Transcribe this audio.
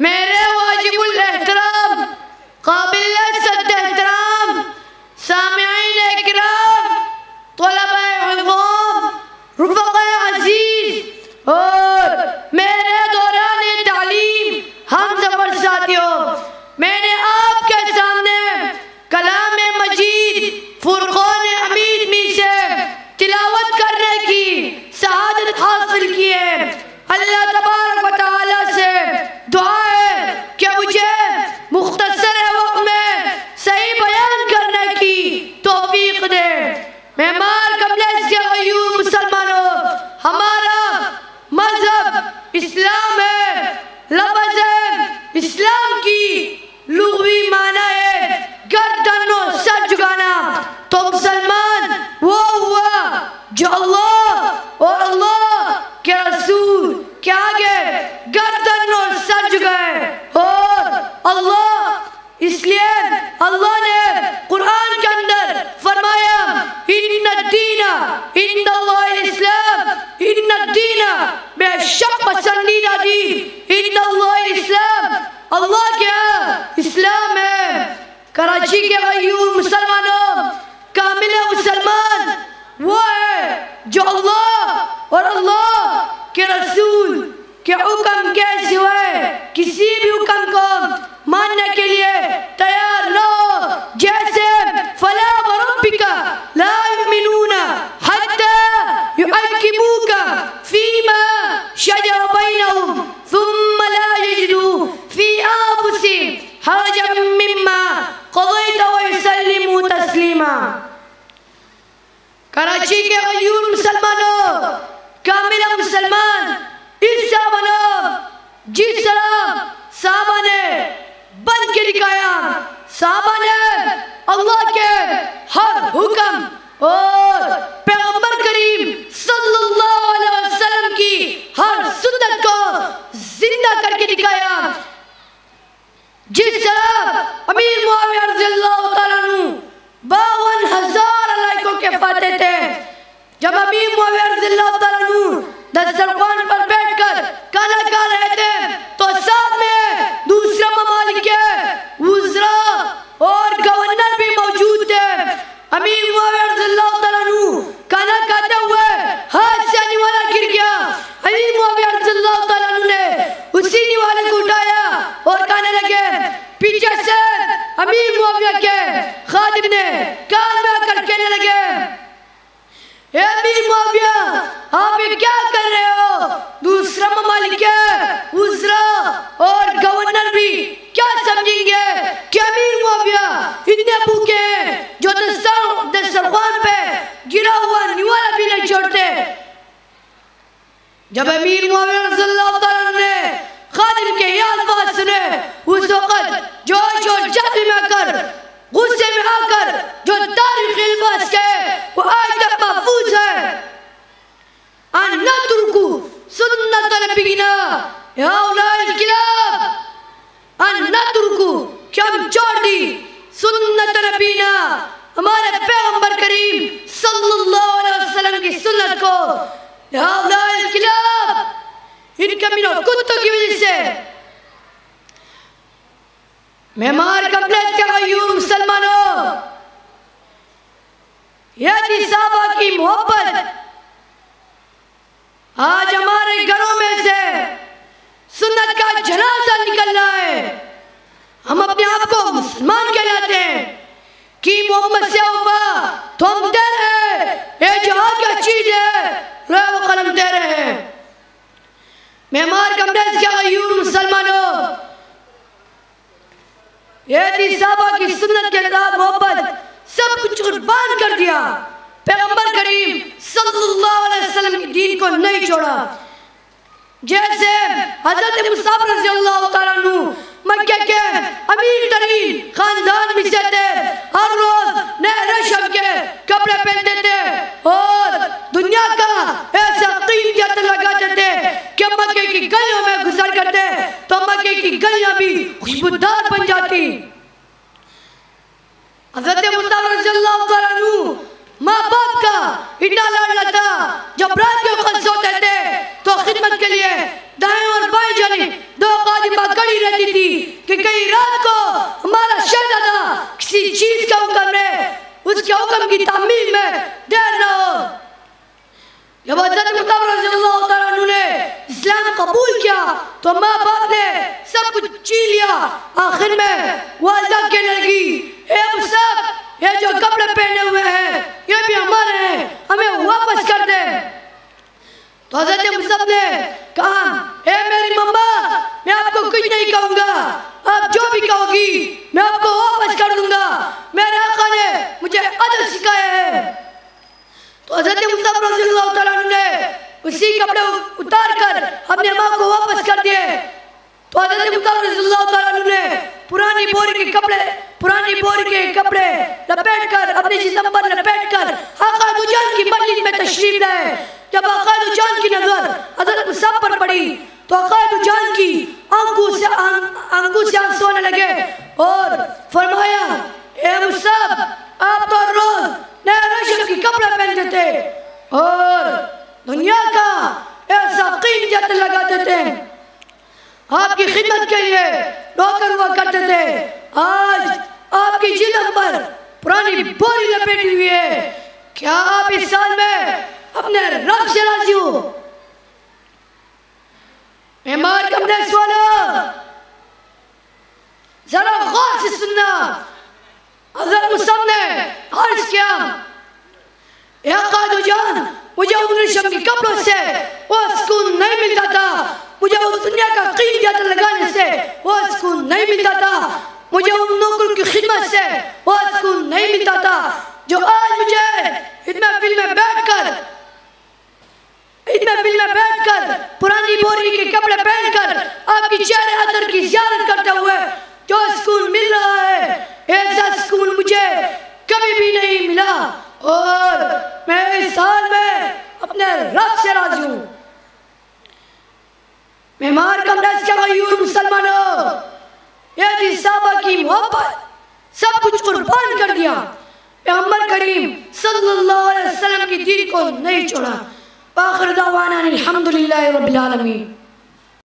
मेरे वाजिबुल एहतराम, काबिल सद एहतराम सामिईन इकराम, तलबा इज़्ज़ाम, रुफ़क़ा अज़ीज़ और मेरे दौरान तालीम हम सफ़र साथियों, मैंने आपके सामने कलाम मजीद फुरक़ान हमीद में से तिलावत करने की सआदत हासिल की है। अल्लाह तबारक व तआला से दुआ है कि मुझे मुख्तसर वक्त में सही बयान करने की तौफीक दे। मेहमान कमलेश के गयूर मुसलमानों, हमारा मजहब इस्लाम है। लफ्ज़ इस्लाम की लुग़वी माना है गर्दन और सर झुकाना। तो मुसलमान वो हुआ जो अल्लाह और अल्लाह के रसूल के आगे गर्दन और सर झुकाए। और अल्लाह, इसलिए अल्लाह ने कुरान के अंदर फरमाया, इन्नद्दीना इंदल्लाहिल इस्लाम, इन्नद्दीना बेशक पसंदीदा दीन इंदल्लाहिल इस्लाम, अल्लाह के इस्लाम है। कराची के गयूर मुसलमानों, कामिल मुसलमान वो है जो अल्लाह और अल्लाह के रसूल के हुक्म के सिवाय किसी भी हुक्म को मानने के लिए तैयार न हो। जैसे फला व रब्बिका ला युमिनूना हत्ता युहक्किमूका फीमा शजरा बैनहुम सुम्मा ला यजिदू फी अंफुसिहिम हरजन मिम्मा क़ज़ैत व युसल्लिमू तस्लीमा। कराची के गयूर मुसलमानों, कामिल मुसलमान इस तरह बनो जिस तरह साहबा ने बन के दिखाया। साहबा ने अल्लाह के हर हुक्म और पैगंबर करीम सल्लल्लाहु अलैहि वसल्लम की हर सुन्नत को जिंदा करके दिखाया। जिस तरह अमीर मुआविया रज़ियल्लाहु तआला अन्हु 52,000 अलाइकों के फाते थे। जब अमीर मुआविया रज़ियल्लाहु तआला अन्हु दस्तरखान पर बैठकर खाना खा रहे थे तो साथ में दूसरे ममालिक के वज़रा और गवर्नर भी मौजूद थे। अमीर मुआविया रज़ियल्लाहु तआला अन्हु खाना खाते हुए हाथ से निवाला गिर गया। अमीर मुआविया रज़ियल्लाहु तआला अन्हु ने उसी निवाले को उठाया और खाने लगे। पीछे से अमीर मुआविया के खादिम ने कान में आकर कहने लगे, ए अमीर मुआविया, आप ये क्या कर रहे हो? दूसरा ममालिक के वज़रा और गवर्नर भी क्या समझेंगे कि अमीर मुआविया इतने भूखे हैं जो दस्तरखान पे गिरा हुआ निवाला भी नहीं छोड़ते। जब अमीर मुआविया रज़ियल्लाहु तआला अन्हु ने खादिम के ये अल्फाज सुने, उस वक़्त जोश और जज्बे में आकर, गुस्से में आकर जो तारीख़ अल्फाज के वो आज तक महफूज है, अन नतरुकु सुन्नत नबीना हाउलाइल किलाब, अन नतरुकु कि हम छोड़ दी सुन्नत नबीना, हमारे पैगंबर करीम सल्लल्लाहु अलैहि वसल्लम की सुन्नत को, हाउलाइल किलाब, इन कमीनों कुत्तों की वजह से। मेहमान कम्प्लेक्स के गयूर मुसलमानों, यह थी साहबा की मोहब्बत। आज हमारे घरों में से सुन्नत का जनाजा निकल रहा है। हम अपने आप को मुसलमान कहलाते हैं कि मोहम्मद से वफा तो हम दे रहे, ये जहां क्या चीज है, लो कलम दे मेहमान कमरेज के गयूर मुसलमानों, ये थी साहबा की सुन्नत के साथ मोहब्बत, सब कुछ कुर्बान कर दिया। पैगंबर करीम सल्लल्लाहु अलैहि वसल्लम के दीन को नहीं छोड़ा। जैसे हजरत मुसाब रज़ियल्लाहु ताला अन्हु मक्के के अमीर तरीन खानदान में से थे, हर रोज नए रेशम के कपड़े पहनते थे और दुनिया का ऐसा कीमत लगाते थे कि मक्के की गलियों में गुजर करते तो मक्के की गलियां भी खुशबूदार बन जाती। हजरत मुसाब रज़ियल्लाहु ताला अन्हु माँ बाप का इतना लाडला था। जब रात के वक्त सोते थे तो खिदमत के लिए दाएं और बाएं जाने दो खादिमा खड़ी रहती थी कि कहीं रात को हमारा शहजादा किसी चीज का हुक्म है, उसके हुक्म की तामील में देर न हो। जब हज़रत मुसाब रज़ियल्लाहु ताला अन्हु ने इस्लाम कबूल किया तो माँ बाप ने सब कुछ छीन लिया। आखिर में वालिदा कहने लगी, ए मुसाब, ये जो कपड़े पहने हुए हैं ये भी हमारे हैं, हमें वापस कर दे। तो हज़रत मुसाब ने कहा, ए मेरी मम्मा, मैं आपको कुछ नहीं कहूँगा, आप जो भी कहोगी मैं आपको वापस कर दूंगा, मेरे आका ने मुझे अदब सिखाया है। तो हज़रत मुसाब रज़ियल्लाहु ताला अन्हु ने उसी कपड़े उतार कर अपने माँ को वापस कर दिए। तो हज़रत मुसाब रज़ियल्लाहु ताला अन्हु ने पुरानी बोरी के कपड़े लपेट कर अपने जिस्म पर लपेट कर आका दुजान की मस्जिद में तशरीफ लाए। जब आका दुजान की नजर हज़रत मुसाब पर पड़ी तो आका दुजान की आंखों से आंसू आने लगे और फरमाया, ए मुसाब, आप तो रोज नए रेशम के कपड़े पहनते थे और दुनिया का ऐसा कीमत लगाते थे, आपकी खिदमत के लिए नौकर हुआ करते थे। आज आपकी जिल्द पर पुरानी बोरी लपेटी हुई है, क्या आप इस साल में अपने रब से राजी हो? मेहमान कमरेज वालों, जरा गौर से सुनना। हज़रत मुसाब ने अर्ज किया, ए आका दुजान, मुझे उन रेशम के कपड़ों से वो सुकून नहीं मिलता था, मुझे उस दुनिया का कीमत लगाने से वो सुकून नहीं मिलता था, मुझे उन नौकरों की खिदमत से वो सुकून नहीं मिलता था जो आज मुझे इतना बिल में बैठकर पुरानी बोरी के कपड़े पहनकर आपकी चेहरे अतर की ज़ियारत करते हुए जो सुकून मिल रहा है, ऐसा सुकून मुझे कभी भी नहीं मिला और मैं इस साल में अपने रब से राजी हूँ। मेहमान कमरेज के गयूर मुसलमानों, ये थी साहबा की मोहब्बत, सब कुछ कुर्बान कर दिया। पैगंबर करीम सल्लल्लाहु अलैहि वसल्लम की दीन को नहीं छोड़ा। आखिर दावाना अल्हम्दुलिल्लाहि रब्बिल आलमीन।